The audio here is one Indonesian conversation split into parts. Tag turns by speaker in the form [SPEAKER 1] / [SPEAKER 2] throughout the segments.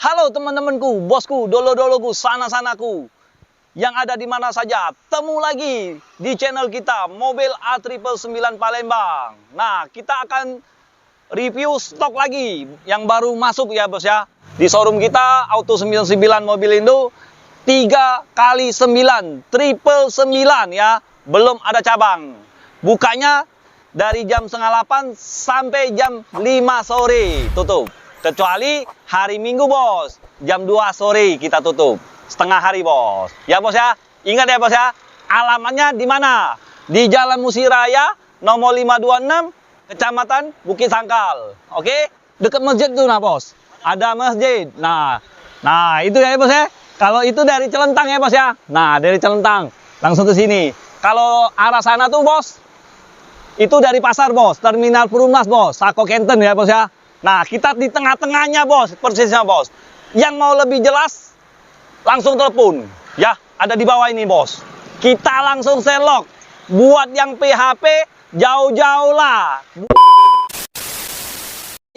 [SPEAKER 1] Halo teman-temanku, bosku, dolo-doloku, sana-sanaku yang ada di mana saja. Temu lagi di channel kita, Mobil A999 Palembang. Nah, kita akan review stok lagi yang baru masuk ya bos ya. Di showroom kita, Auto 99 Mobil Indo, 3x9, 999 ya. Belum ada cabang. Bukanya dari jam 7:30 sampai jam 5 sore tutup. Kecuali hari Minggu bos, jam 2 sore kita tutup. Setengah hari bos. Ya bos ya, ingat ya bos ya. Alamatnya di mana? Di Jalan Musiraya, nomor 526, Kecamatan Bukit Sangkal. Oke? Dekat masjid tuh nah bos. Ada masjid. Nah itu ya bos ya. Kalau itu dari Celentang ya bos ya. Nah, dari Celentang langsung ke sini. Kalau arah sana tuh bos, itu dari pasar bos, Terminal Perumnas bos, Sako Kenten ya bos ya. Nah, kita di tengah-tengahnya bos, persisnya bos. Yang mau lebih jelas, langsung telepon. Ya, ada di bawah ini bos. Kita langsung selok. Buat yang PHP, jauh-jauh lah.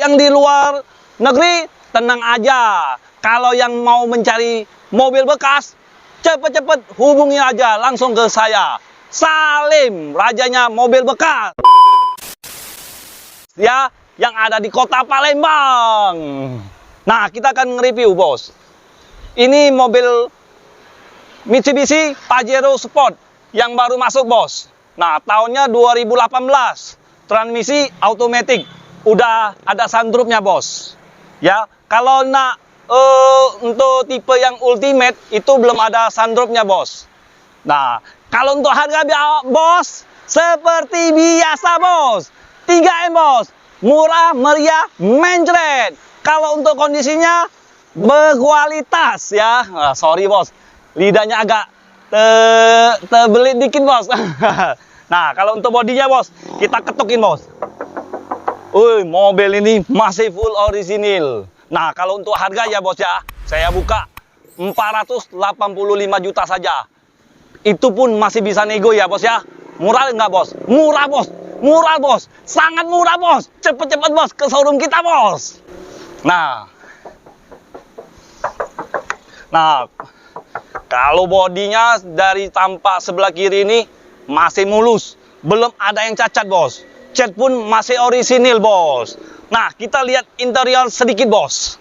[SPEAKER 1] Yang di luar negeri, tenang aja. Kalau yang mau mencari mobil bekas, cepet-cepet hubungi aja langsung ke saya. Salim, rajanya mobil bekas. Ya, yang ada di kota Palembang. Nah, kita akan nge-review bos. Ini mobil Mitsubishi Pajero Sport yang baru masuk bos. Nah, tahunnya 2018. Transmisi automatic. Udah ada sunroofnya bos. Ya, kalau untuk tipe yang ultimate itu belum ada sunroofnya bos. Nah, kalau untuk harga bos, seperti biasa bos, 3M bos, murah, meriah, mencret. Kalau untuk kondisinya berkualitas ya. Nah, sorry bos, lidahnya agak terbelit dikit bos. Nah, kalau untuk bodinya bos, kita ketukin bos. Mobil ini masih full orisinil. Nah, kalau untuk harga ya bos ya, saya buka 485 juta saja. Itu pun masih bisa nego ya bos ya. Murah nggak bos? Murah bos. Murah bos. Sangat murah bos. Cepet-cepet bos ke showroom kita bos. Nah, kalau bodinya dari tampak sebelah kiri ini masih mulus. Belum ada yang cacat bos. Cat pun masih orisinil bos. Nah, kita lihat interior sedikit bos.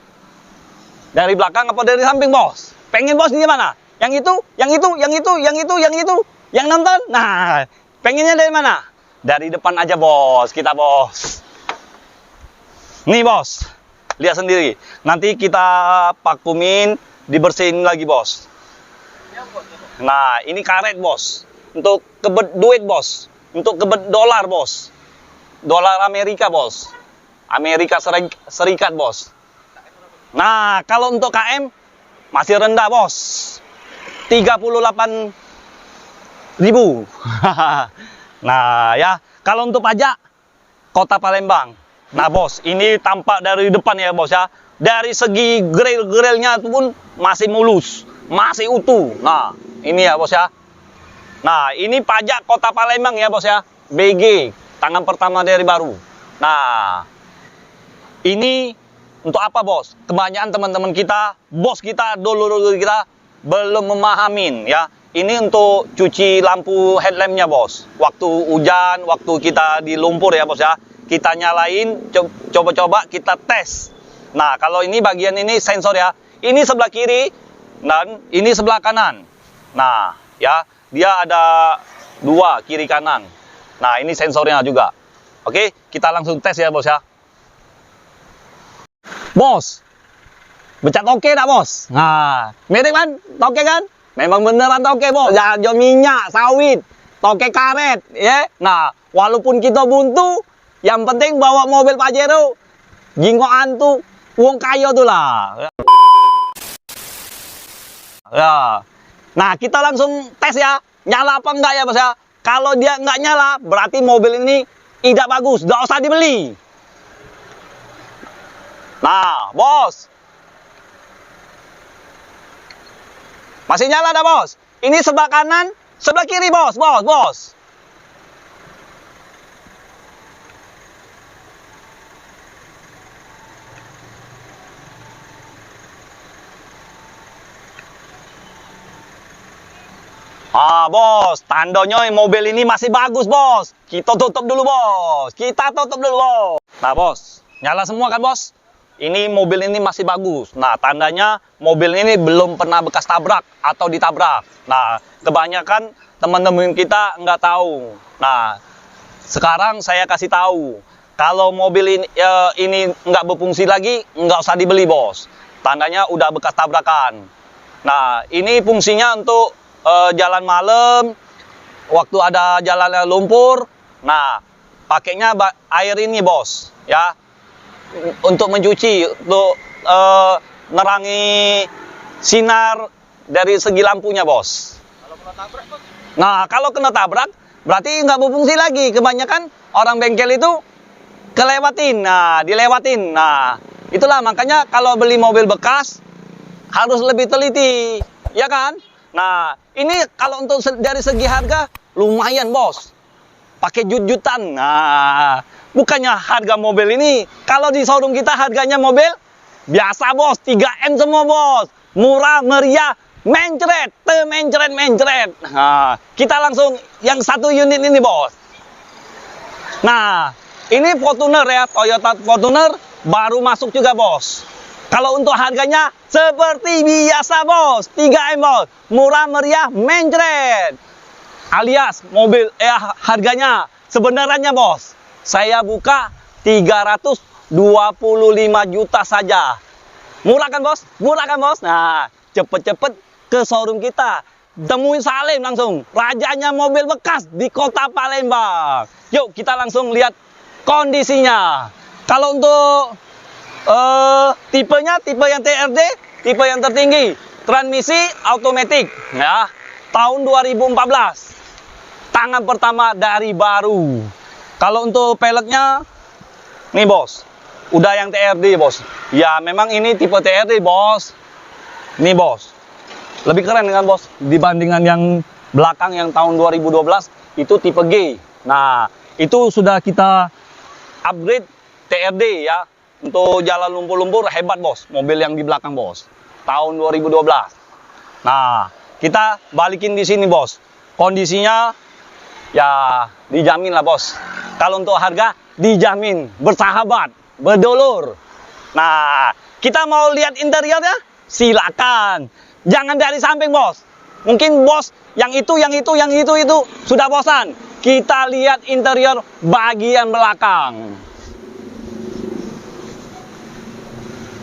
[SPEAKER 1] Dari belakang apa dari samping bos? Pengen bos ini mana? Yang itu, yang itu, yang itu, yang itu, yang itu, yang nonton. Nah, pengennya dari mana? Dari depan aja bos, kita bos. Nih bos, lihat sendiri. Nanti kita vakuumin, dibersihin lagi bos. Nah, ini karet bos. Untuk kebet duit bos. Untuk kebet dolar bos. Dolar Amerika bos. Amerika Serikat bos. Nah, kalau untuk KM masih rendah bos. 38.000. Nah ya, kalau untuk pajak kota Palembang. Nah bos, ini tampak dari depan ya bos ya. Dari segi grill-grillnya pun masih mulus, masih utuh. Nah ini ya bos ya. Nah ini pajak kota Palembang ya bos ya. BG, tangan pertama dari baru. Nah ini untuk apa bos? Kebanyakan teman-teman kita, bos kita, dulu kita belum memahamin ya. Ini untuk cuci lampu headlampnya bos. Waktu hujan, waktu kita di lumpur ya bos ya. Kita nyalain, coba-coba kita tes. Nah kalau ini bagian ini sensor ya. Ini sebelah kiri dan ini sebelah kanan. Nah ya, dia ada dua kiri kanan. Nah ini sensornya juga. Oke, kita langsung tes ya bos ya. Bos, becat oke dah bos. Nah, mirip kan? Toke kan? Memang beneran toke bos. Jangan minyak, sawit, toke karet, ya. Nah, walaupun kita buntu, yang penting bawa mobil Pajero, jinggoan tuh, uang kaya tuh lah. Ya. Nah, kita langsung tes ya. Nyala apa enggak ya bos ya? Kalau dia enggak nyala, berarti mobil ini tidak bagus. Enggak usah dibeli. Nah, bos. Masih nyala dah, bos. Ini sebelah kanan, sebelah kiri, bos. Bos. Bos, tandanya mobil ini masih bagus, bos. Kita tutup dulu, bos. Kita tutup dulu, bos. Nah, bos, nyala semua kan, bos? Ini mobil ini masih bagus. Nah, tandanya mobil ini belum pernah bekas tabrak atau ditabrak. Nah, kebanyakan teman-teman kita nggak tahu. Nah, sekarang saya kasih tahu. Kalau mobil ini nggak berfungsi lagi, nggak usah dibeli, bos. Tandanya udah bekas tabrakan. Nah, ini fungsinya untuk jalan malam, waktu ada jalan lumpur. Nah, pakainya air ini, bos, ya, untuk mencuci, untuk nerangi sinar dari segi lampunya, bos. Nah, kalau kena tabrak, berarti nggak berfungsi lagi. Kebanyakan orang bengkel itu kelewatin, nah, dilewatin. Nah, itulah makanya kalau beli mobil bekas harus lebih teliti, ya kan? Nah, ini kalau untuk dari segi harga lumayan, bos. Pakai jut-jutan. Nah, bukannya harga mobil ini kalau di showroom kita harganya mobil biasa, bos, 3M semua, bos. Murah, meriah, mencret, mencret. Nah, kita langsung yang satu unit ini, bos. Nah, ini Fortuner ya, Toyota Fortuner baru masuk juga, bos. Kalau untuk harganya seperti biasa, bos, 3M, bos, murah meriah mencret. Alias mobil harganya sebenarnya, bos, saya buka 325 juta saja. Murah kan, bos? Murah kan, bos? Nah, cepet-cepet ke showroom kita. Temuin Salim langsung, rajanya mobil bekas di kota Palembang. Yuk kita langsung lihat kondisinya. Kalau untuk tipenya, tipe yang TRD, tipe yang tertinggi, transmisi automatic, ya, tahun 2014, tangan pertama dari baru. Kalau untuk peleknya, nih, bos, udah yang TRD, bos. Ya, memang ini tipe TRD, bos. Nih, bos, lebih keren kan, bos, dibandingkan yang belakang yang tahun 2012 itu tipe G. Nah, itu sudah kita upgrade TRD, ya. Untuk jalan lumpur-lumpur hebat, bos, mobil yang di belakang, bos, tahun 2012. Nah, kita balikin di sini, bos. Kondisinya ya dijamin lah, bos. Kalau untuk harga dijamin, bersahabat, berdolur. Nah, kita mau lihat interiornya, silakan. Jangan dari samping, bos. Mungkin bos yang itu sudah bosan. Kita lihat interior bagian belakang.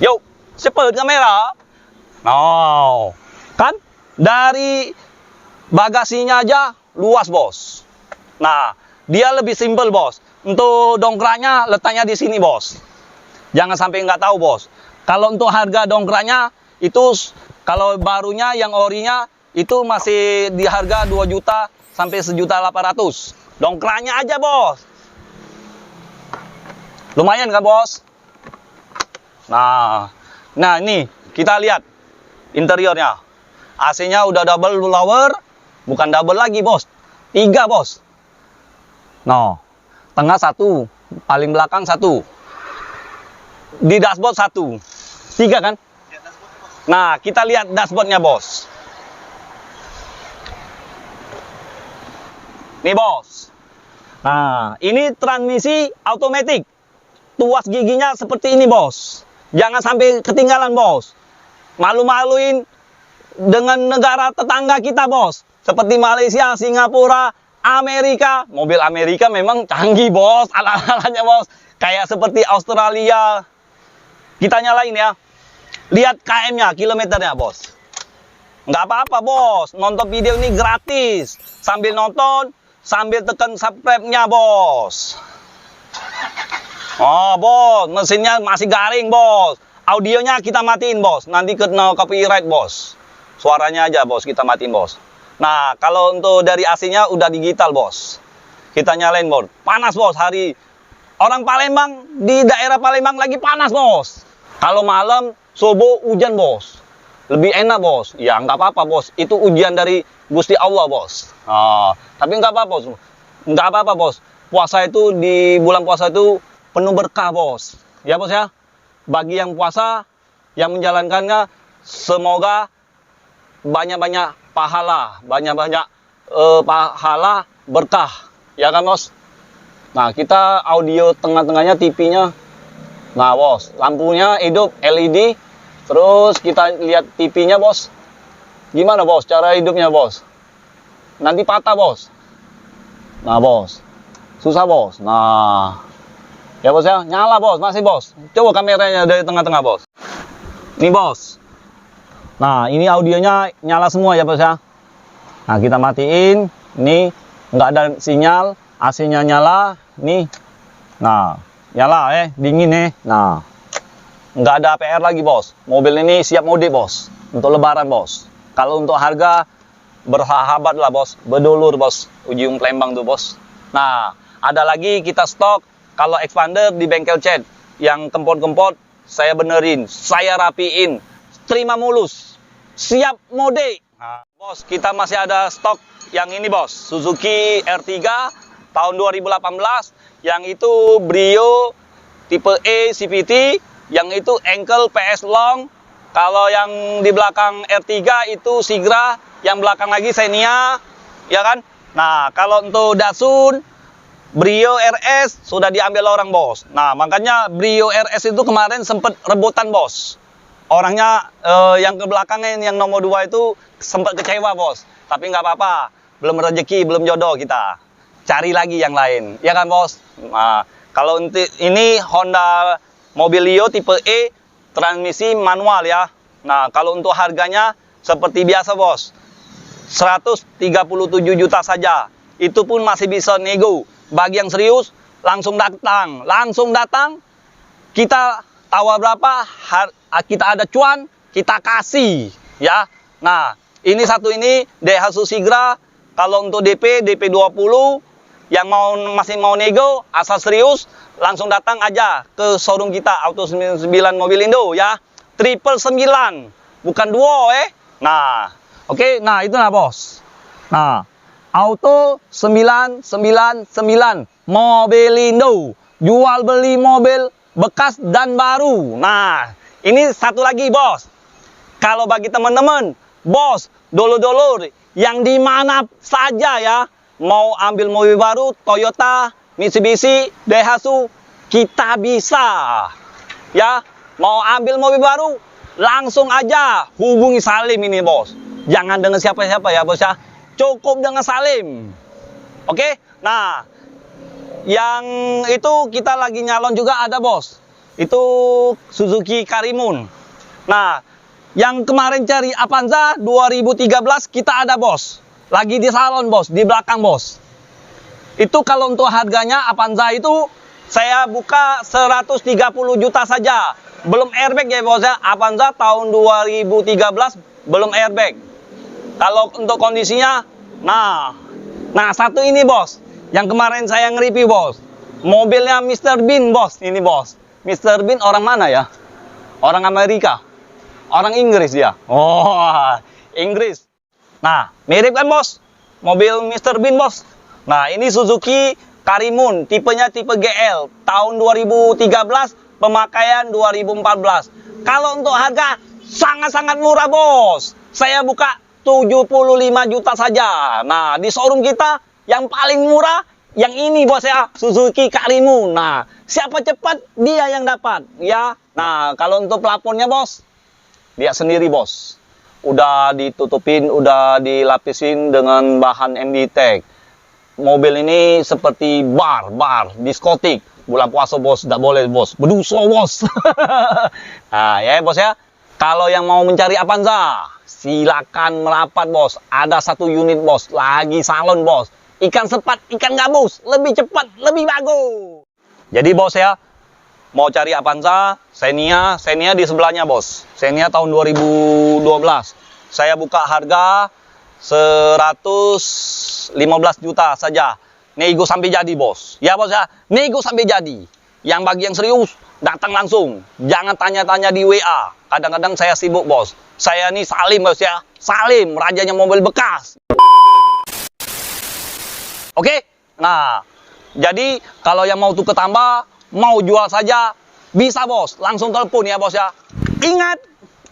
[SPEAKER 1] Yuk, cepet kamera. Nah, kan dari bagasinya aja luas, bos. Nah, dia lebih simpel, bos. Untuk dongkraknya letaknya di sini, bos. Jangan sampai nggak tahu, bos. Kalau untuk harga dongkraknya itu, kalau barunya yang orinya itu masih di harga 2 juta sampai 1.800.000. Dongkraknya aja, bos. Lumayan kan, bos? Nah, ini kita lihat interiornya. AC-nya udah double blower, bukan double lagi, bos. 3, bos. Nah, tengah 1, paling belakang 1. Di dashboard 1. 3 kan? Nah, kita lihat dashboardnya, bos. Nih, bos. Nah, ini transmisi automatic. Tuas giginya seperti ini, bos. Jangan sampai ketinggalan, bos. Malu-maluin dengan negara tetangga kita, bos. Seperti Malaysia, Singapura, Amerika. Mobil Amerika memang canggih, bos. Alat-alatnya, bos. Kayak seperti Australia. Kita nyalain ya. Lihat KM-nya, kilometernya, bos. Nggak apa-apa, bos. Nonton video ini gratis. Sambil nonton, sambil tekan subscribe-nya, bos. Oh, bos, mesinnya masih garing, bos. Audionya kita matiin, bos. Nanti kena copyright, bos. Suaranya aja, bos, kita matiin, bos. Nah, kalau untuk dari AC-nya udah digital, bos. Kita nyalain, bos. Panas, bos, hari. Orang Palembang, di daerah Palembang lagi panas, bos. Kalau malam, subuh, hujan, bos. Lebih enak, bos. Ya, nggak apa-apa, bos. Itu ujian dari Gusti Allah, bos. Tapi nggak apa-apa, bos. Nggak apa-apa, bos. Puasa itu, di bulan puasa itu penuh berkah, bos. Ya, bos, ya. Bagi yang puasa, yang menjalankannya, semoga banyak-banyak pahala, banyak-banyak pahala berkah, ya kan bos? Nah, kita audio tengah-tengahnya TV-nya. Nah, bos, lampunya hidup LED. Terus kita lihat TV-nya, bos. Gimana, bos, cara hidupnya, bos? Nanti patah, bos. Nah, bos. Susah, bos. Nah. Ya, bos ya. Nyala, bos. Masih, bos. Coba kameranya dari tengah-tengah, bos. Nih, bos. Nah, ini audionya nyala semua ya, bos ya. Nah, kita matiin. Ini nggak ada sinyal. AC-nya nyala. Nih. Nah, nyala dingin Nah, nggak ada PR lagi, bos. Mobil ini siap mudik, bos. Untuk lebaran, bos. Kalau untuk harga, bersahabat lah, bos. Berdulur, bos. Ujung Palembang tuh, bos. Nah, ada lagi kita stok. Kalau expander di bengkel cat. Yang kempot-kempot, saya benerin. Saya rapiin. Terima mulus. Siap mudik. Nah, bos, kita masih ada stok yang ini, bos. Suzuki R3 tahun 2018. Yang itu Brio tipe E CVT, yang itu ankle PS long. Kalau yang di belakang R3 itu Sigra, yang belakang lagi Xenia, ya kan? Nah, kalau untuk Datsun Brio RS sudah diambil orang, bos. Nah, makanya Brio RS itu kemarin sempat rebutan, bos. Orangnya yang ke belakangnya yang nomor 2 itu sempat kecewa, bos. Tapi nggak apa-apa, belum rezeki, belum jodoh kita. Cari lagi yang lain, ya kan, bos? Nah, kalau ini Honda Mobilio tipe E, transmisi manual ya. Nah, kalau untuk harganya seperti biasa, bos. 137 juta saja. Itu pun masih bisa nego. Bagi yang serius, langsung datang. Langsung datang, kita tawar berapa, kita ada cuan, kita kasih, ya. Nah, ini satu ini, Daihatsu Sigra. Kalau untuk DP 20, yang masih mau nego, asal serius, langsung datang aja ke showroom kita, Auto 99 Mobilindo ya. 999, bukan duo Nah, oke, nah itu nah, bos. Nah, Auto 999 Mobilindo, jual beli mobil bekas dan baru. Nah, ini satu lagi, bos. Kalau bagi teman-teman, bos, dulur-dulur yang di mana saja ya, mau ambil mobil baru, Toyota, Mitsubishi, Daihatsu, kita bisa. Ya, mau ambil mobil baru, langsung aja hubungi Salim ini, bos. Jangan dengan siapa-siapa ya, bos ya. Cukup dengan Salim. Oke? Nah, yang itu kita lagi nyalon juga ada, bos. Itu Suzuki Karimun. Nah, yang kemarin cari Avanza 2013 kita ada, bos. Lagi di salon, bos, di belakang, bos. Itu kalau untuk harganya Avanza itu saya buka 130 juta saja. Belum airbag ya, bos ya. Avanza tahun 2013 belum airbag. Kalau untuk kondisinya, nah satu ini, bos. Yang kemarin saya nge-review, bos. Mobilnya Mr. Bean, bos. Ini, bos. Mr. Bean orang mana ya? Orang Amerika. Orang Inggris ya. Oh, Inggris. Nah, mirip kan, bos? Mobil Mr. Bean, bos. Nah, ini Suzuki Karimun, tipenya tipe GL, tahun 2013, pemakaian 2014. Kalau untuk harga, sangat-sangat murah, bos. Saya buka 75 juta saja. Nah, di showroom kita, yang paling murah, yang ini, bos ya, Suzuki Karimun. Nah, siapa cepat, dia yang dapat, ya. Nah, kalau untuk plafonnya, bos, dia sendiri, bos. Udah ditutupin, udah dilapisin dengan bahan MD Tech. Mobil ini seperti bar, diskotik. Bulan puasa, bos, tidak boleh, bos. Berdosa, bos. Nah, ya, bos ya. Kalau yang mau mencari Avanza, silakan merapat, bos. Ada satu unit, bos. Lagi salon, bos. Ikan sepat, ikan gabus. Lebih cepat, lebih bagus. Jadi, bos ya, mau cari Avanza, Xenia di sebelahnya, bos. Xenia tahun 2012. Saya buka harga 115 juta saja. Nego sampai jadi, bos. Ya, bos ya, nego sampai jadi. Yang bagi yang serius, datang langsung. Jangan tanya-tanya di WA. Kadang-kadang saya sibuk, bos. Saya nih Salim, bos ya. Salim, rajanya mobil bekas. Oke? Nah, jadi kalau yang mau tuker tambah, mau jual saja, bisa, bos. Langsung telepon ya, bos ya.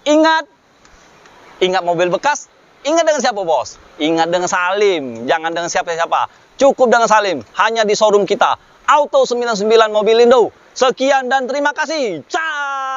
[SPEAKER 1] Ingat mobil bekas, Ingat dengan siapa, Bos? Ingat dengan Salim. Jangan dengan siapa-siapa. Cukup dengan Salim. Hanya di showroom kita. Auto 99 Mobilindo. Sekian dan terima kasih. Ciao.